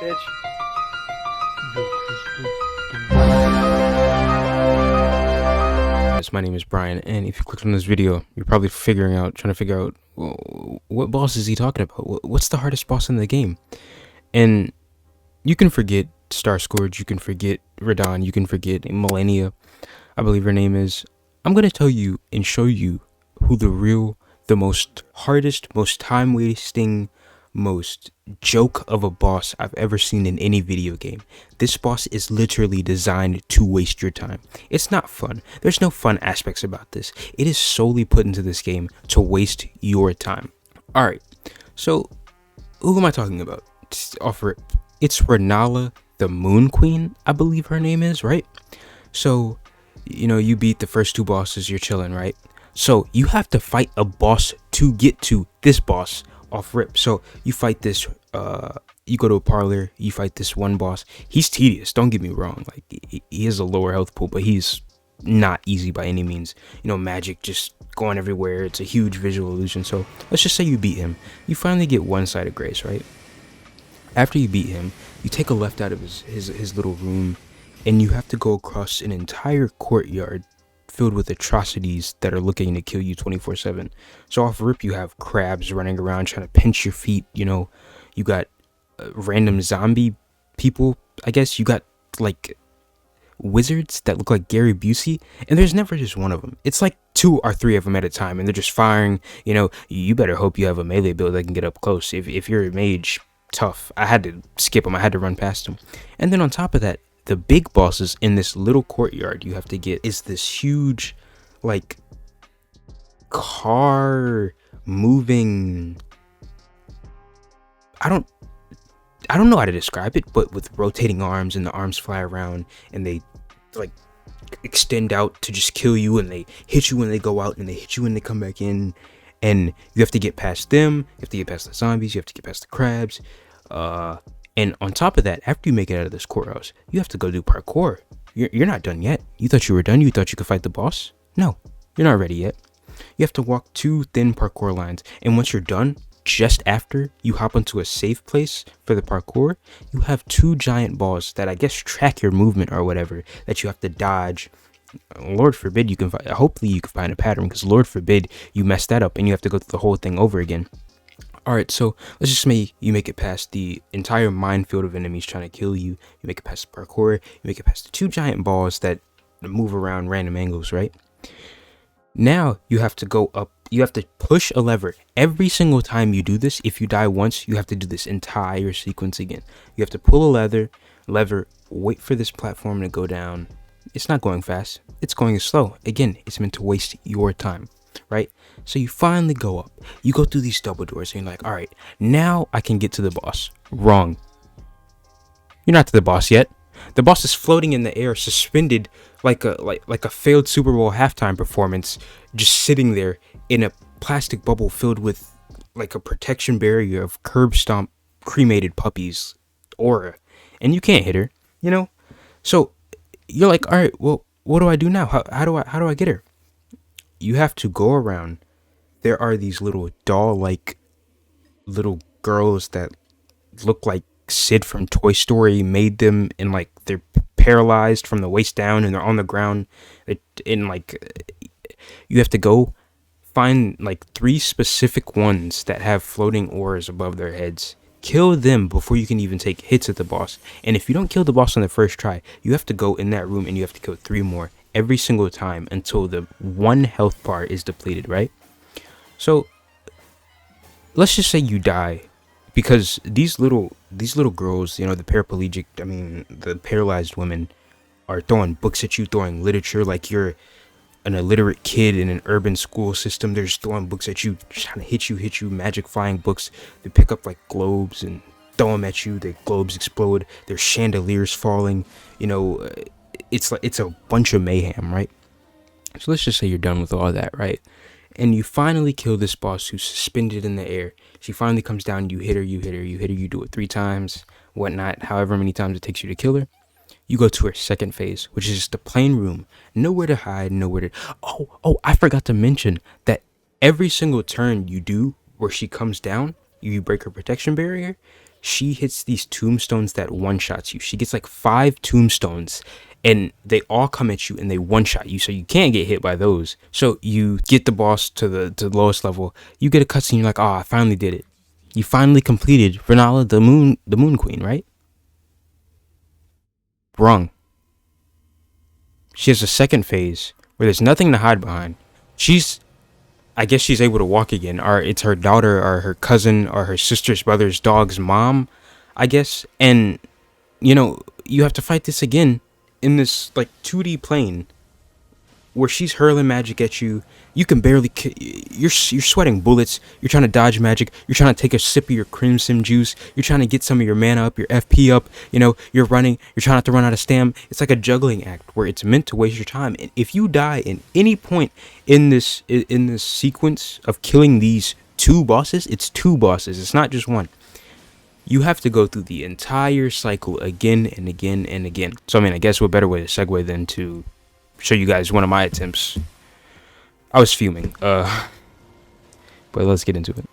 bitch. My name is Brian, and if you clicked on this video, you're probably trying to figure out, what boss is he talking about? What's the hardest boss in the game? And you can forget Star Scourge, you can forget Radon, you can forget Millennia, I believe her name is. I'm gonna tell you and show you who the most hardest, most time wasting, most joke of a boss I've ever seen in any video game. This boss is literally designed to waste your time. It's not fun. There's no fun aspects about this. It is solely put into this game to waste your time. Alright, so who am I talking about? It's Renala, the Moon Queen, I believe her name is, right? So, you beat the first two bosses, you're chilling, right? So you have to fight a boss to get to this boss off rip. So you fight this, you go to a parlor, you fight this one boss. He's tedious, don't get me wrong. Like, he has a lower health pool, but he's not easy by any means. Magic just going everywhere. It's a huge visual illusion. So let's just say you beat him. You finally get one side of grace, right? After you beat him, you take a left out of his little room, and you have to go across an entire courtyard filled with atrocities that are looking to kill you 24/7. So off rip, you have crabs running around trying to pinch your feet. You got random zombie people. I guess you got like wizards that look like Gary Busey, and there's never just one of them. It's like 2 or 3 of them at a time, and they're just firing. You better hope you have a melee build that can get up close. If you're a mage, tough. I had to skip them. I had to run past them. And then on top of that, the big bosses in this little courtyard you have to get is this huge, like, car moving. I don't know how to describe it, but with rotating arms, and the arms fly around and they like extend out to just kill you, and they hit you when they go out and they hit you when they come back in, and you have to get past them, you have to get past the zombies, you have to get past the crabs, and on top of that, after you make it out of this courthouse, you have to go do parkour. You're not done yet. You thought you were done? You thought you could fight the boss? No, you're not ready yet. You have to walk 2 thin parkour lines, and once you're done, just after you hop into a safe place for the parkour, you have 2 giant balls that I guess track your movement or whatever that you have to dodge. Lord forbid you can hopefully you can find a pattern, because Lord forbid you mess that up and you have to go through the whole thing over again. Alright, so let's just say you make it past the entire minefield of enemies trying to kill you. You make it past the parkour. You make it past the 2 giant balls that move around random angles, right? Now you have to go up. You have to push a lever. Every single time you do this, if you die once, you have to do this entire sequence again. You have to pull a lever, wait for this platform to go down. It's not going fast. It's going slow. Again, it's meant to waste your time, right? So you finally go up. You go through these double doors, and you're like, all right, now I can get to the boss. Wrong. You're not to the boss yet. The boss is floating in the air, suspended like a failed Super Bowl halftime performance, just sitting there in a plastic bubble filled with like a protection barrier of curb stomp cremated puppies aura, and you can't hit her. So you're like, all right, well, what do I do now? How do I get her? You have to go around. There are these little doll-like little girls that look like Sid from Toy Story made them, and like they're paralyzed from the waist down, and they're on the ground. You have to go find like 3 specific ones that have floating auras above their heads. Kill them before you can even take hits at the boss. And if you don't kill the boss on the first try, you have to go in that room and you have to kill 3 more every single time until the 1 health bar is depleted, right? So let's just say you die because these little girls, the paraplegic, the paralyzed women, are throwing books at you, throwing literature like you're an illiterate kid in an urban school system. They're just throwing books at you, trying to hit you, magic flying books. They pick up like globes and throw them at you. The globes explode. There's chandeliers falling. It's a bunch of mayhem, right? So let's just say you're done with all that, right? And you finally kill this boss who's suspended in the air. She finally comes down, you hit her, you do it 3 times, whatnot, however many times it takes you to kill her. You go to her second phase, which is just a plain room, nowhere to hide, I forgot to mention that every single turn you do where she comes down, you break her protection barrier, she hits these tombstones that one shots you. She gets like 5 tombstones, and they all come at you and they one shot you, so you can't get hit by those. So you get the boss to the lowest level. You get a cutscene. You're like, oh, I finally did it. You finally completed Renala, the Moon Queen, right? Wrong. She has a second phase where there's nothing to hide behind. I guess she's able to walk again, or it's her daughter, or her cousin, or her sister's brother's dog's mom, I guess. And you have to fight this again in this like 2D plane where she's hurling magic at you. You can barely you're sweating bullets. You're trying to dodge magic. You're trying to take a sip of your crimson juice. You're trying to get some of your mana up, your FP up. You're running. You're trying not to run out of stam. It's like a juggling act where it's meant to waste your time. And if you die in any point in this sequence of killing these 2 bosses, it's 2 bosses. It's not just one. You have to go through the entire cycle again and again and again. So I guess what better way to segue than to show you guys one of my attempts. I was fuming. But let's get into it.